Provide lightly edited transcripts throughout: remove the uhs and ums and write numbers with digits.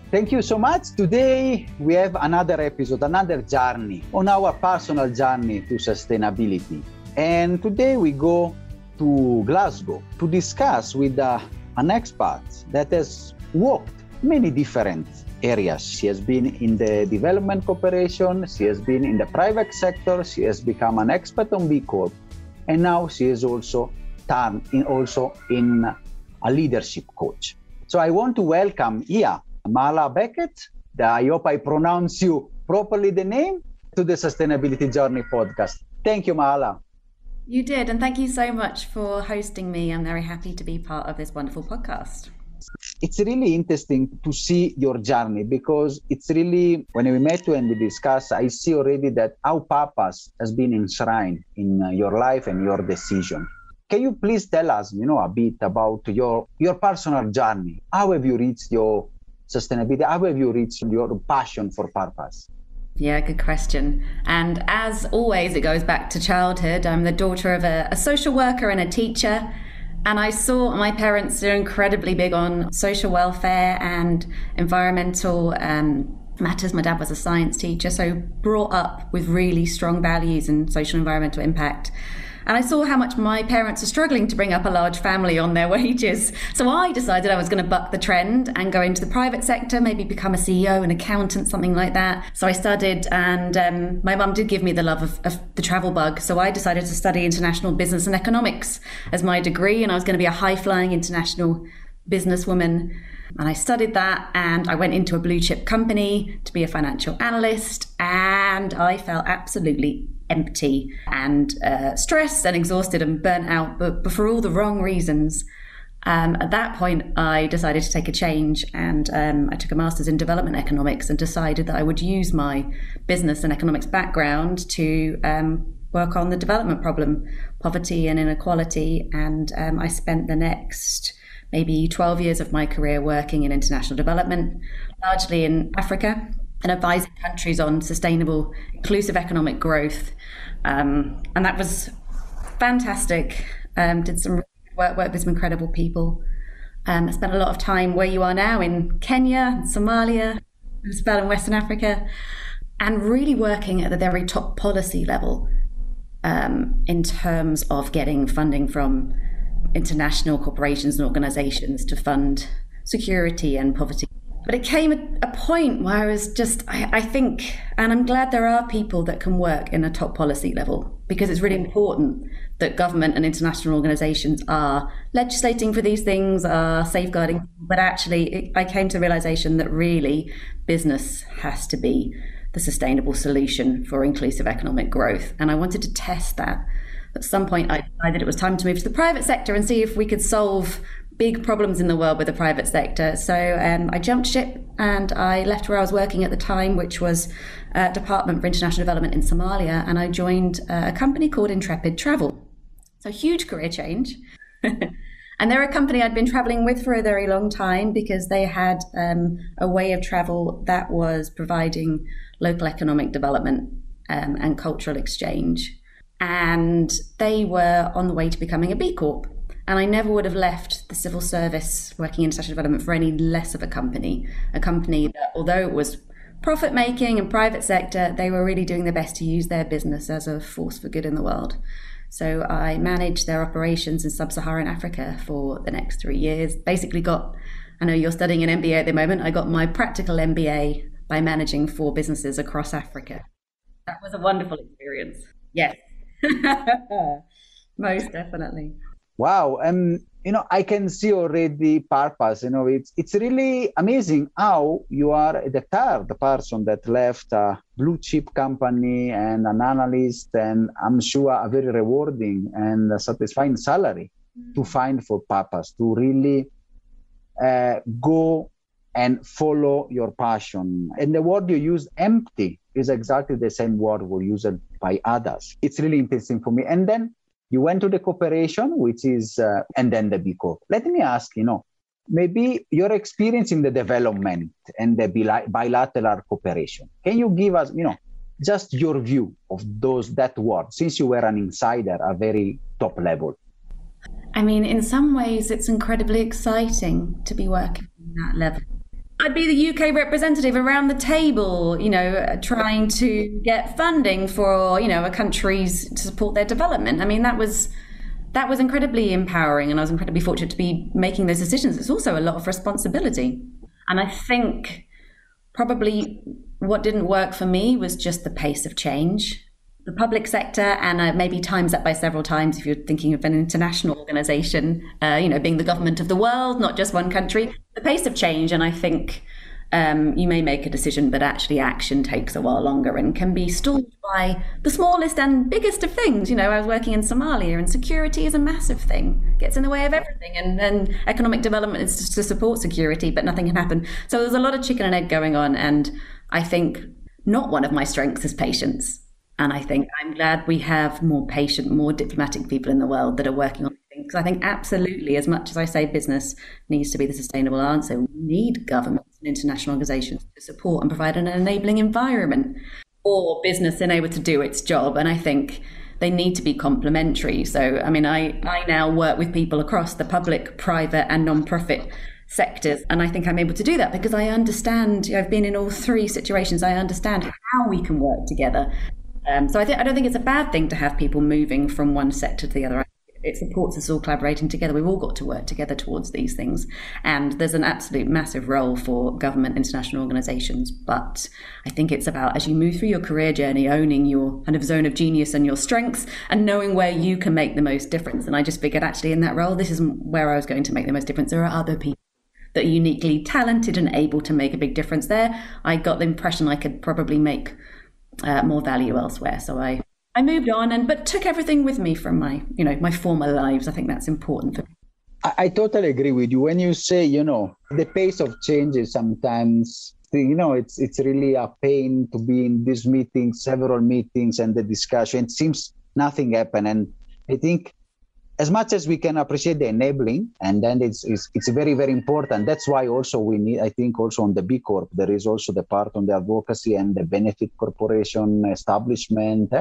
Thank you so much. Today, we have another episode, another journey on our personal journey to sustainability. And today we go to Glasgow to discuss with an expert that has worked many different areas. She has been in the development cooperation, she has been in the private sector, she has become an expert on B-Corp, and now she is also turned in a leadership coach. So I want to welcome Mehalah Beckett, I hope I pronounce you properly the name, to the Sustainability Journey podcast. Thank you, Mehalah. You did, and thank you so much for hosting me. I'm very happy to be part of this wonderful podcast. It's really interesting to see your journey because it's really, when we met you and we discussed, I see already that how purpose has been enshrined in your life and your decision. Can you please tell us, a bit about your personal journey? How have you reached your sustainability? How have you reached your passion for purpose? Yeah, good question. And as always, it goes back to childhood. I'm the daughter of a social worker and a teacher. And I saw my parents are incredibly big on social welfare and environmental matters. My dad was a science teacher, so brought up with really strong values and social environmental impact. And I saw how much my parents are struggling to bring up a large family on their wages. So I decided I was going to buck the trend and go into the private sector, maybe become a CEO, an accountant, something like that. So I studied, and my mum did give me the love of the travel bug. So I decided to study international business and economics as my degree, and I was going to be a high-flying international businesswoman. And I studied that, and I went into a blue chip company to be a financial analyst, and I felt absolutely empty and stressed and exhausted and burnt out, but for all the wrong reasons. At that point, I decided to take a change, and I took a master's in development economics and decided that I would use my business and economics background to work on the development problem, poverty and inequality. And I spent the next maybe 12 years of my career working in international development, largely in Africa, and advising countries on sustainable, inclusive economic growth. And that was fantastic. Did some work with some incredible people. I spent a lot of time where you are now in Kenya, Somalia, as well in Western Africa, and really working at the very top policy level in terms of getting funding from international corporations and organizations to fund security and poverty. But it came at a point where I was just, I think, and I'm glad there are people that can work in a top policy level, because it's really important that government and international organizations are legislating for these things, are safeguarding. But actually, I came to the realization that really business has to be the sustainable solution for inclusive economic growth. And I wanted to test that. At some point, I decided it was time to move to the private sector and see if we could solve big problems in the world with the private sector. So I jumped ship and I left where I was working at the time, which was Department for International Development in Somalia, and I joined a company called Intrepid Travel. So huge career change. And they're a company I'd been traveling with for a very long time because they had a way of travel that was providing local economic development and cultural exchange. And they were on the way to becoming a B-Corp. And I never would have left the civil service working in international development for any less of a company that, although it was profit making and private sector, they were really doing their best to use their business as a force for good in the world. So I managed their operations in sub-Saharan Africa for the next 3 years. Basically I know you're studying an MBA at the moment, I got my practical MBA by managing 4 businesses across Africa. That was a wonderful experience. Yes. Most definitely. Wow. I can see already purpose. It's really amazing how you are the third person that left a blue chip company and an analyst, and I'm sure a very rewarding and satisfying salary to find for purpose, to really go and follow your passion. And the word you use, empty, is exactly the same word we used by others. It's really interesting for me. And then you went to the cooperation, which is, and then the B-Corp. Let me ask, maybe your experience in the development and the bilateral cooperation. Can you give us, just your view of that word, since you were an insider, a very top level? I mean, in some ways, it's incredibly exciting to be working at that level. I'd be the UK representative around the table, trying to get funding for, a country's to support their development. I mean, that was incredibly empowering, and I was incredibly fortunate to be making those decisions. It's also a lot of responsibility. And I think probably what didn't work for me was just the pace of change. The public sector, and maybe times that by several times if you're thinking of an international organization, being the government of the world, not just one country, the pace of change. And I think you may make a decision, but actually action takes a while longer and can be stalled by the smallest and biggest of things. I was working in Somalia, and security is a massive thing, gets in the way of everything. And economic development is just to support security, but nothing can happen. So there's a lot of chicken and egg going on. And I think not one of my strengths is patience. And I think I'm glad we have more patient, more diplomatic people in the world that are working on things. I think absolutely, as much as I say business needs to be the sustainable answer, we need governments and international organizations to support and provide an enabling environment for business and able to do its job. And I think they need to be complementary. So, I mean, I now work with people across the public, private and non-profit sectors. And I think I'm able to do that because I understand, I've been in all three situations. I understand how we can work together. So I don't think it's a bad thing to have people moving from one sector to the other. It supports us all collaborating together. We've all got to work together towards these things. And there's an absolute massive role for government, international organizations. But I think it's about, as you move through your career journey, owning your kind of zone of genius and your strengths and knowing where you can make the most difference. And I just figured actually in that role, this isn't where I was going to make the most difference. There are other people that are uniquely talented and able to make a big difference there. I got the impression I could probably make more value elsewhere. So I moved on, but took everything with me from my, my former lives. I think that's important for me. I totally agree with you. When you say, the pace of change is sometimes, it's really a pain to be in these meetings, several meetings, and the discussion. It seems nothing happened. And I think as much as we can appreciate the enabling, and then it's very, very important. That's why also we need, I think also on the B Corp, there is also the part on the advocacy and the benefit corporation establishment.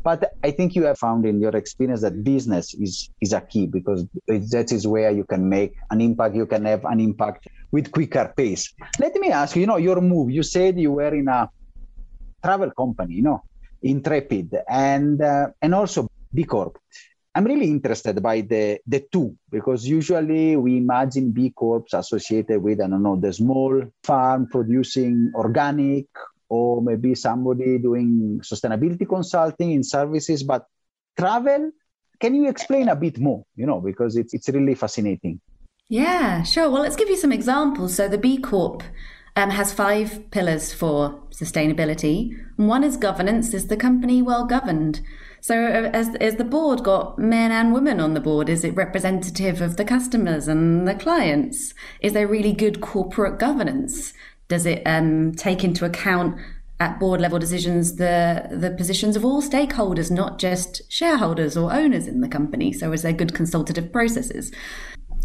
But I think you have found in your experience that business is a key, because that is where you can make an impact. You can have an impact with quicker pace. Let me ask you, your move, you said you were in a travel company, Intrepid, and also B Corp. I'm really interested by the two, because usually we imagine B Corps associated with, the small farm producing organic, or maybe somebody doing sustainability consulting in services. But travel, can you explain a bit more, because it's really fascinating. Yeah, sure. Well, let's give you some examples. So the B Corp has 5 pillars for sustainability. One is governance. Is the company well governed? So as the board got men and women on the board, is it representative of the customers and the clients? Is there really good corporate governance? Does it take into account at board level decisions the positions of all stakeholders, not just shareholders or owners in the company? So is there good consultative processes?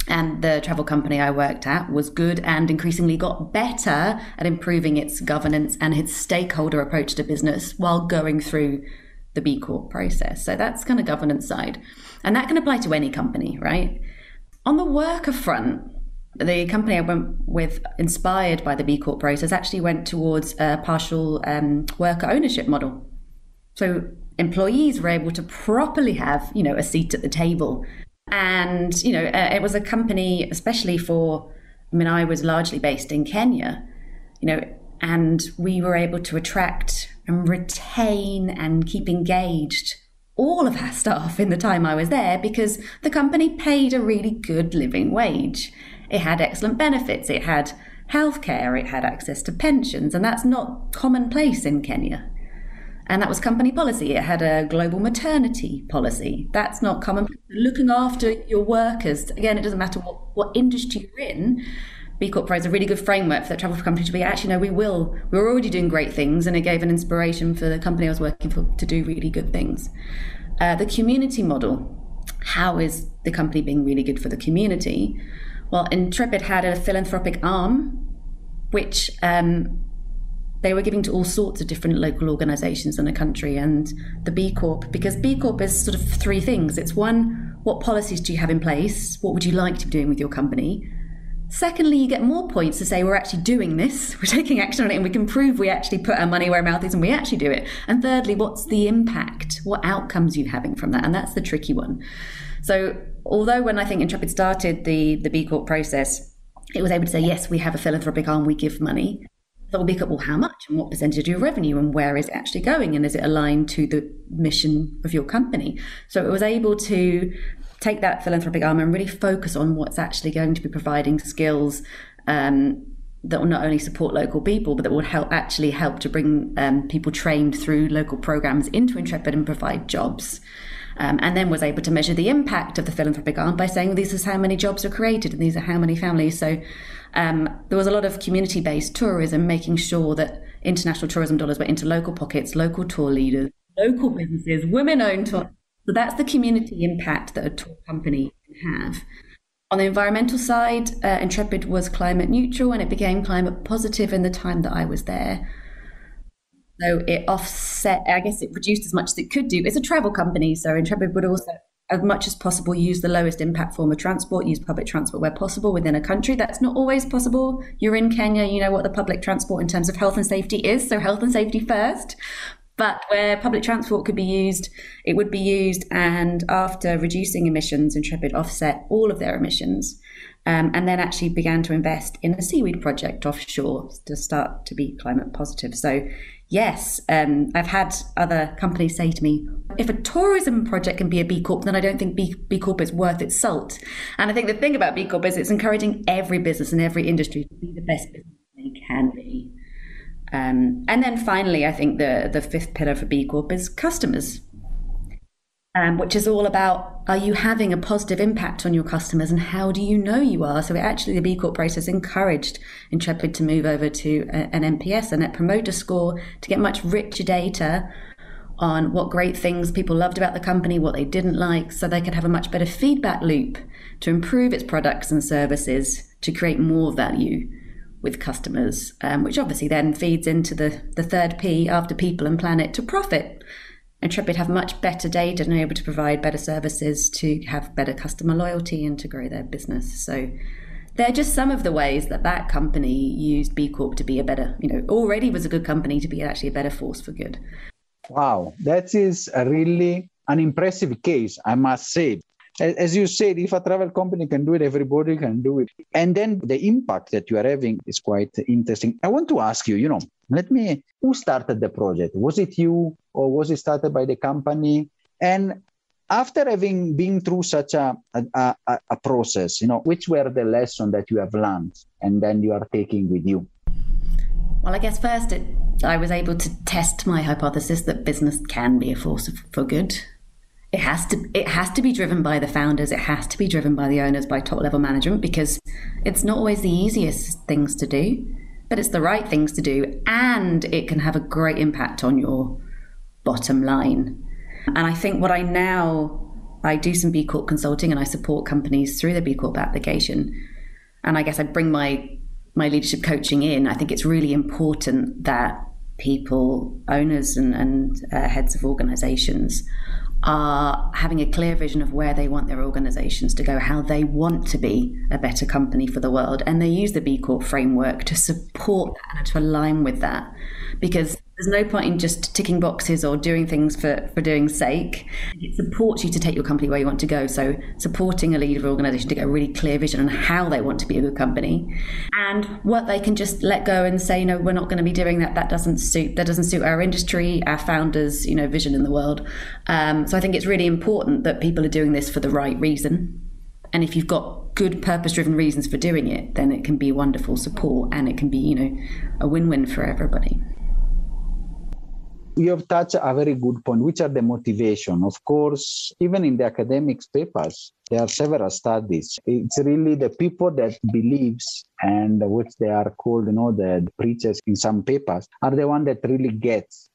And the travel company I worked at was good and increasingly got better at improving its governance and its stakeholder approach to business while going through the B Corp process. So that's kind of governance side. And that can apply to any company, right? On the worker front, the company I went with, inspired by the B Corp process, actually went towards a partial worker ownership model. So employees were able to properly have, a seat at the table. And, it was a company, especially for, I was largely based in Kenya, and we were able to attract and retain and keep engaged all of our staff in the time I was there, because the company paid a really good living wage. It had excellent benefits. It had healthcare. It had access to pensions. And that's not commonplace in Kenya. And that was company policy. It had a global maternity policy. That's not common. Looking after your workers. Again, it doesn't matter what industry you're in. B Corp provides a really good framework for that travel company to be, actually, no, we're already doing great things. And it gave an inspiration for the company I was working for to do really good things. The community model. How is the company being really good for the community? Well, Intrepid had a philanthropic arm, which they were giving to all sorts of different local organizations in the country. And the B Corp, because B Corp is sort of 3 things. It's one, what policies do you have in place? What would you like to be doing with your company? Secondly, you get more points to say we're actually doing this, we're taking action on it, and we can prove we actually put our money where our mouth is and we actually do it. And thirdly, what's the impact? What outcomes are you having from that? And that's the tricky one. So although when I think Intrepid started the B Corp process, it was able to say, yes, we have a philanthropic arm, we give money. So B Corp, well, how much and what percentage of your revenue and where is it actually going? And is it aligned to the mission of your company? So it was able to take that philanthropic arm and really focus on what's actually going to be providing skills that will not only support local people, but that will help to bring people trained through local programs into Intrepid and provide jobs. And then was able to measure the impact of the philanthropic arm by saying, this is how many jobs are created and these are how many families. So there was a lot of community-based tourism, making sure that international tourism dollars went into local pockets, local tour leaders, local businesses, women-owned tour. So that's the community impact that a tour company can have. On the environmental side, Intrepid was climate neutral and it became climate positive in the time that I was there. So it offset, I guess it reduced as much as it could do. It's a travel company, so Intrepid would also, as much as possible, use the lowest impact form of transport, use public transport where possible within a country. That's not always possible. You're in Kenya, you know what the public transport in terms of health and safety is, so health and safety first. But where public transport could be used, it would be used. And after reducing emissions, Intrepid offset all of their emissions and then actually began to invest in a seaweed project offshore to start to be climate positive. So yes, I've had other companies say to me, if a tourism project can be a B Corp, then I don't think B Corp is worth its salt. And I think the thing about B Corp is it's encouraging every business and every industry to be the best business they can be. And then finally, I think the fifth pillar for B Corp is customers, which is all about, are you having a positive impact on your customers and how do you know you are? So the B Corp process encouraged Intrepid to move over to an NPS, a Net Promoter Score, to get much richer data on what great things people loved about the company, what they didn't like, so they could have a much better feedback loop to improve its products and services to create more value with customers, which obviously then feeds into the third P after people and planet, to profit. Intrepid have much better data and are able to provide better services to have better customer loyalty and to grow their business. So they're just some of the ways that company used B Corp to be a better, already was a good company to be actually a better force for good. Wow, that is really an impressive case, I must say. As you said, if a travel company can do it, everybody can do it. And then the impact that you are having is quite interesting. I want to ask you, who started the project? Was it you or was it started by the company? And after having been through such a process, which were the lessons that you have learned and then you are taking with you? Well, I guess first I was able to test my hypothesis that business can be a force for good. It has to be driven by the founders. It has to be driven by the owners, by top level management, because it's not always the easiest things to do, but it's the right things to do, and it can have a great impact on your bottom line. And I think I do some B Corp consulting and I support companies through the B Corp application. And I guess I bring my leadership coaching in. I think it's really important that people, owners and heads of organizations are having a clear vision of where they want their organizations to go, how they want to be a better company for the world. And they use the B Corp framework to support that and to align with that. Because there's no point in just ticking boxes or doing things for doing sake. It supports you to take your company where you want to go. So supporting a leader of organization to get a really clear vision on how they want to be a good company, and what they can just let go and say, we're not going to be doing that. That doesn't suit our industry, our founders, vision in the world. So I think it's really important that people are doing this for the right reason. And if you've got good purpose-driven reasons for doing it, then it can be wonderful support and it can be, a win-win for everybody. You have touched a very good point, which are the motivation. Of course, even in the academic papers, there are several studies. It's really the people that believes and which they are called, the preachers in some papers, are the one that really gets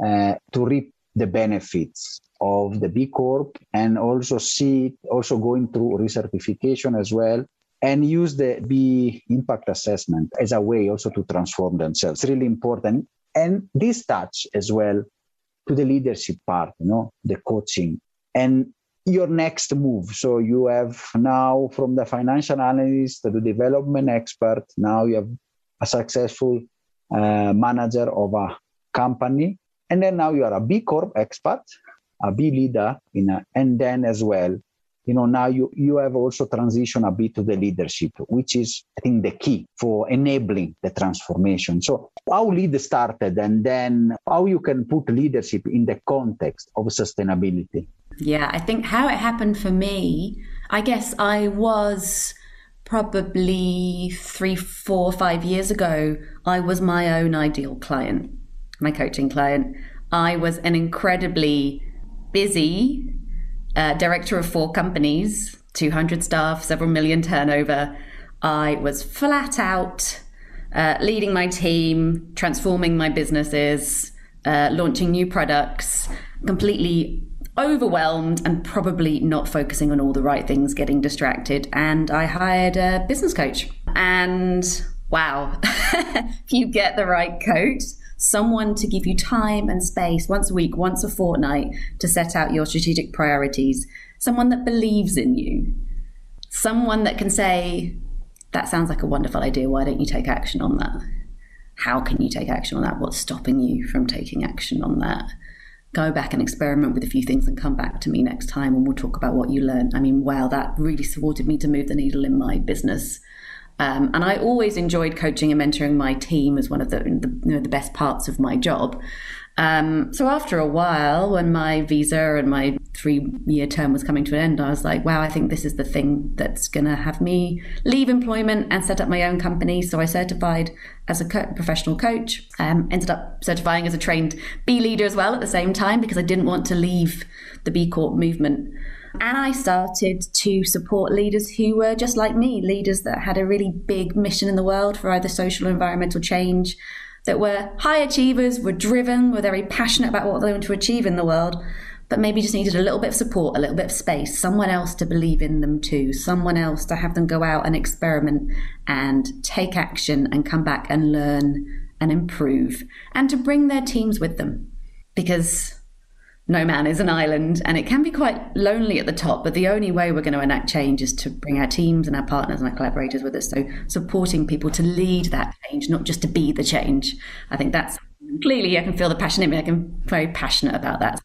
to reap the benefits of the B Corp and also going through recertification as well, and use the B impact assessment as a way also to transform themselves. It's really important. And this touch as well to the leadership part, the coaching. And your next move. So you have now from the financial analyst to the development expert, now you have a successful manager of a company. And then now you are a B Corp expert, a B leader, and then as well, now you have also transitioned a bit to the leadership, which is, I think, the key for enabling the transformation. So how lead started, and then how you can put leadership in the context of sustainability. Yeah, I think how it happened for me, I guess I was probably 3, 4, 5 years ago, I was my own ideal client, my coaching client. I was an incredibly busy director of 4 companies, 200 staff, several million turnover. I was flat out leading my team, transforming my businesses, launching new products, completely overwhelmed and probably not focusing on all the right things, getting distracted. And I hired a business coach. And wow, if you get the right coach, someone to give you time and space once a week, once a fortnight to set out your strategic priorities, someone that believes in you, someone that can say, that sounds like a wonderful idea, why don't you take action on that? How can you take action on that? What's stopping you from taking action on that? Go back and experiment with a few things and come back to me next time and we'll talk about what you learned. I mean, wow, that really supported me to move the needle in my business. And I always enjoyed coaching and mentoring my team as one of the best parts of my job. So after a while, when my visa and my 3-year term was coming to an end, I was like, wow, I think this is the thing that's going to have me leave employment and set up my own company. So I certified as a professional coach, ended up certifying as a trained B leader as well at the same time, because I didn't want to leave the B Corp movement. And I started to support leaders who were just like me, leaders that had a really big mission in the world for either social or environmental change, that were high achievers, were driven, were very passionate about what they want to achieve in the world, but maybe just needed a little bit of support, a little bit of space, someone else to believe in them too, someone else to have them go out and experiment and take action and come back and learn and improve, and to bring their teams with them. Because no man is an island, and it can be quite lonely at the top, but the only way we're going to enact change is to bring our teams and our partners and our collaborators with us. So supporting people to lead that change, not just to be the change. I think that's clearly, I can feel the passion in me. I'm very passionate about that. So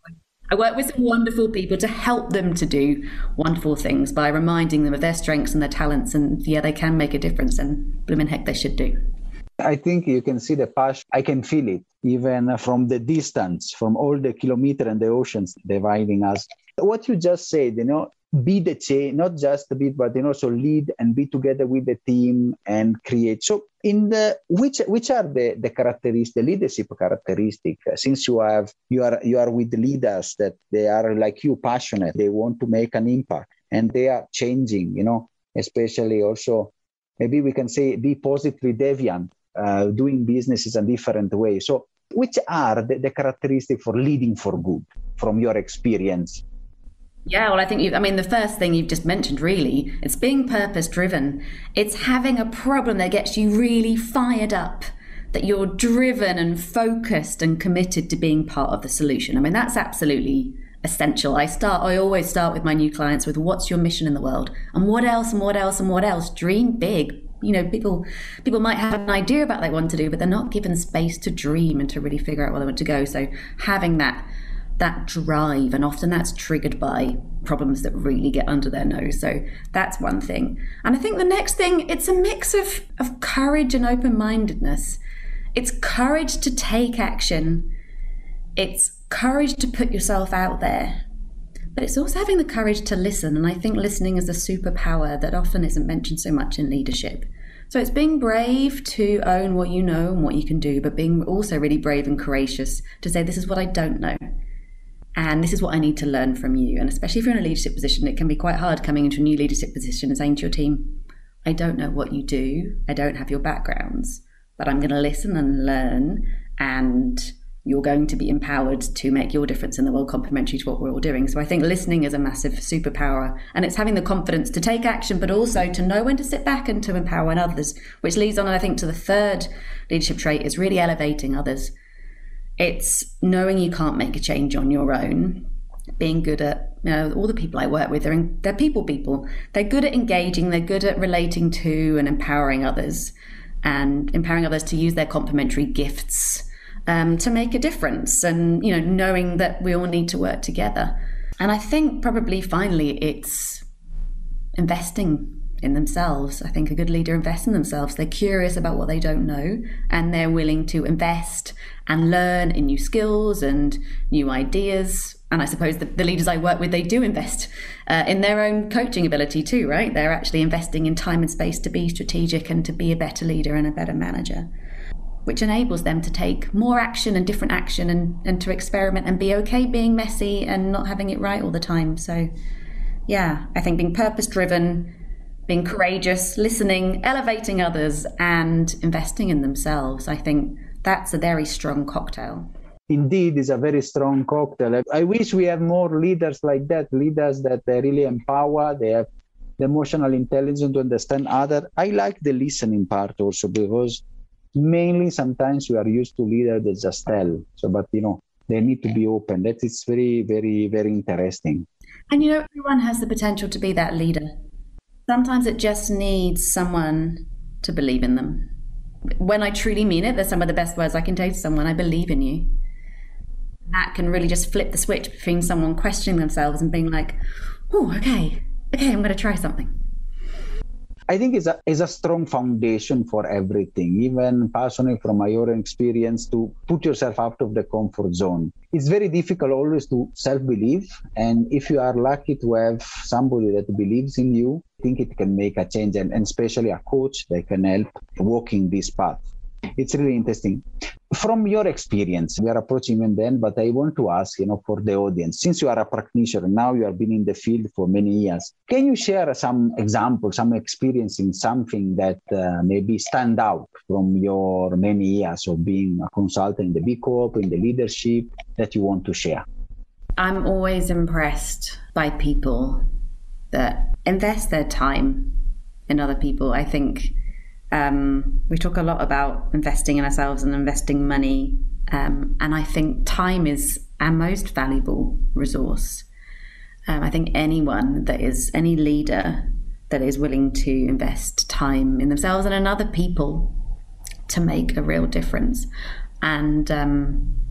I work with some wonderful people to help them to do wonderful things by reminding them of their strengths and their talents. And yeah, they can make a difference, and blooming heck, they should do. I think you can see the passion. I can feel it even from the distance, from all the kilometers and the oceans dividing us. What you just said, be the change, not just a bit, but also lead and be together with the team and create. So which are the characteristics, the leadership characteristic? Since you are with leaders that they are like you, passionate, they want to make an impact and they are changing, especially also, maybe we can say be positively deviant. Doing business in a different way. So which are the characteristics for leading for good from your experience? Yeah, well, I think the first thing you've just mentioned, really, it's being purpose driven. It's having a problem that gets you really fired up, that you're driven and focused and committed to being part of the solution. That's absolutely essential. I always start with my new clients with, what's your mission in the world? And what else and what else and what else? Dream big. People might have an idea about what they want to do, but they're not given space to dream and to really figure out where they want to go. So having that drive, and often that's triggered by problems that really get under their nose. So that's one thing. And I think the next thing, it's a mix of courage and open-mindedness. It's courage to take action. It's courage to put yourself out there. But it's also having the courage to listen. And I think listening is a superpower that often isn't mentioned so much in leadership. So it's being brave to own what you know and what you can do, but being also really brave and courageous to say, this is what I don't know. And this is what I need to learn from you. And especially if you're in a leadership position, it can be quite hard coming into a new leadership position and saying to your team, I don't know what you do. I don't have your backgrounds, but I'm going to listen and learn, and you're going to be empowered to make your difference in the world, complementary to what we're all doing. So I think listening is a massive superpower, and it's having the confidence to take action, but also to know when to sit back and to empower others, which leads on, I think, to the third leadership trait, is really elevating others. It's knowing you can't make a change on your own, being good at, all the people I work with, they're people. They're good at engaging, they're good at relating to and empowering others to use their complementary gifts to make a difference, and, knowing that we all need to work together. And I think probably finally it's investing in themselves. I think a good leader invests in themselves. They're curious about what they don't know, and they're willing to invest and learn in new skills and new ideas. And I suppose the leaders I work with, they do invest in their own coaching ability too, right? They're actually investing in time and space to be strategic and to be a better leader and a better manager, which enables them to take more action and different action and to experiment and be okay being messy and not having it right all the time. So yeah, I think being purpose-driven, being courageous, listening, elevating others, and investing in themselves, I think that's a very strong cocktail. Indeed, it's a very strong cocktail. I wish we had more leaders like that, leaders that they really empower, they have the emotional intelligence to understand others. I like the listening part also, because mainly sometimes we are used to leaders that just tell. So, but they need to be open. That is very, very, very interesting. And everyone has the potential to be that leader. Sometimes it just needs someone to believe in them. When I truly mean it, they're some of the best words I can say to someone: I believe in you. That can really just flip the switch between someone questioning themselves and being like, oh, okay, I'm going to try something. I think it's a strong foundation for everything, even personally from my own experience, to put yourself out of the comfort zone. It's very difficult always to self-believe. And if you are lucky to have somebody that believes in you, I think it can make a change, and especially a coach that can help walking this path. It's really interesting. From your experience, we are approaching the end, but I want to ask, for the audience, since you are a practitioner, now you have been in the field for many years, can you share some examples, some experience in something that maybe stand out from your many years of being a consultant in the B-Corp, in the leadership, that you want to share? I'm always impressed by people that invest their time in other people. I think we talk a lot about investing in ourselves and investing money. And I think time is our most valuable resource. I think any leader that is willing to invest time in themselves and in other people to make a real difference. And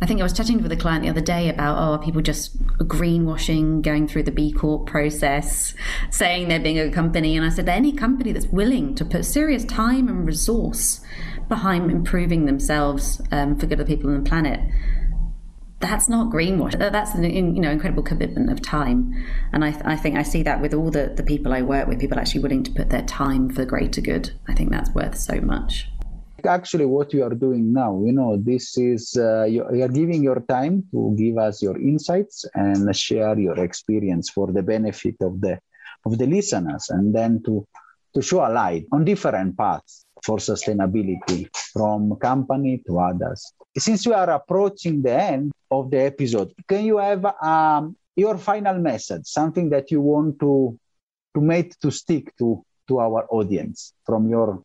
I think I was chatting with a client the other day about, people just greenwashing, going through the B-Corp process, saying they're being a company. And I said, any company that's willing to put serious time and resource behind improving themselves for good of the people on the planet, that's not greenwash. That's an incredible commitment of time. And I think I see that with all the people I work with, people actually willing to put their time for the greater good. I think that's worth so much. Actually, what you are doing now, this is you are giving your time to give us your insights and share your experience for the benefit of the listeners, and then to show a light on different paths for sustainability from company to others. Since we are approaching the end of the episode, can you have your final message, something that you want to make to stick to our audience from your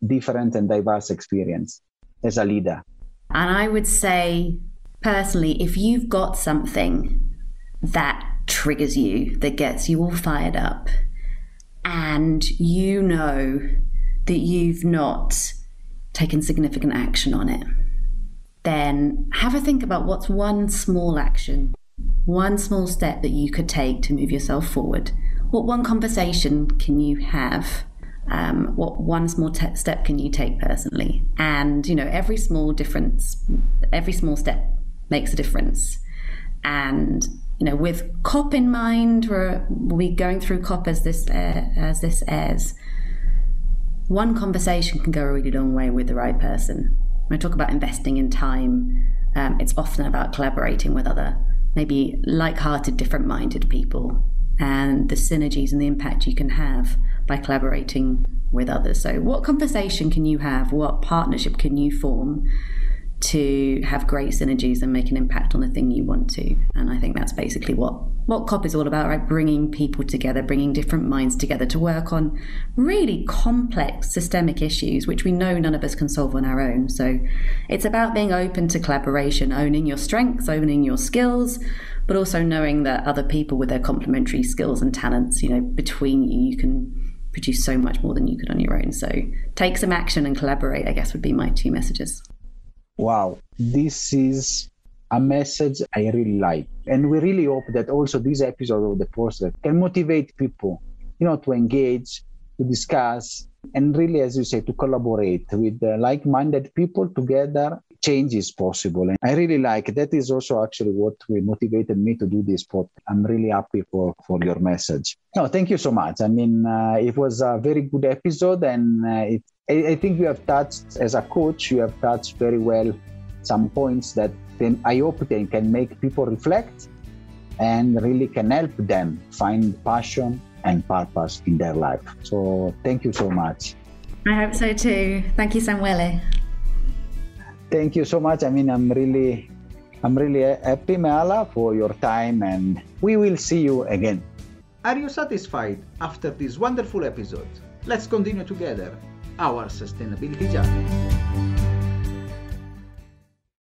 different and diverse experience as a leader? And I would say, personally, if you've got something that triggers you, that gets you all fired up, and that you've not taken significant action on it, then have a think about what's one small action, one small step that you could take to move yourself forward. What one conversation can you have? What one small step can you take personally? And every small step makes a difference. And with COP in mind, we'll be going through COP as this airs. One conversation can go a really long way with the right person. When I talk about investing in time, it's often about collaborating with other, maybe like-hearted, different-minded people, and the synergies and the impact you can have by collaborating with others. So what conversation can you have? What partnership can you form to have great synergies and make an impact on the thing you want to. And I think that's basically what COP is all about, right? Bringing people together, bringing different minds together to work on really complex systemic issues, which we know none of us can solve on our own. So it's about being open to collaboration, owning your strengths, owning your skills, but also knowing that other people with their complementary skills and talents, between you can produce so much more than you could on your own. So take some action and collaborate, I guess, would be my 2 messages. Wow, this is a message I really like. And we really hope that also this episode of the podcast can motivate people, to engage, to discuss, and really, as you say, to collaborate with like-minded people together. Change is possible. And I really like that is also actually what motivated me to do this podcast. I'm really happy for your message. No, thank you so much. I mean, it was a very good episode, and I think you have touched, as a coach, you have touched very well some points that then I hope they can make people reflect and really can help them find passion and purpose in their life. So thank you so much. I hope so too. Thank you, Samuele. Thank you so much. I mean, I'm really happy, Mehalah, for your time, and we will see you again. Are you satisfied after this wonderful episode? Let's continue together our sustainability journey.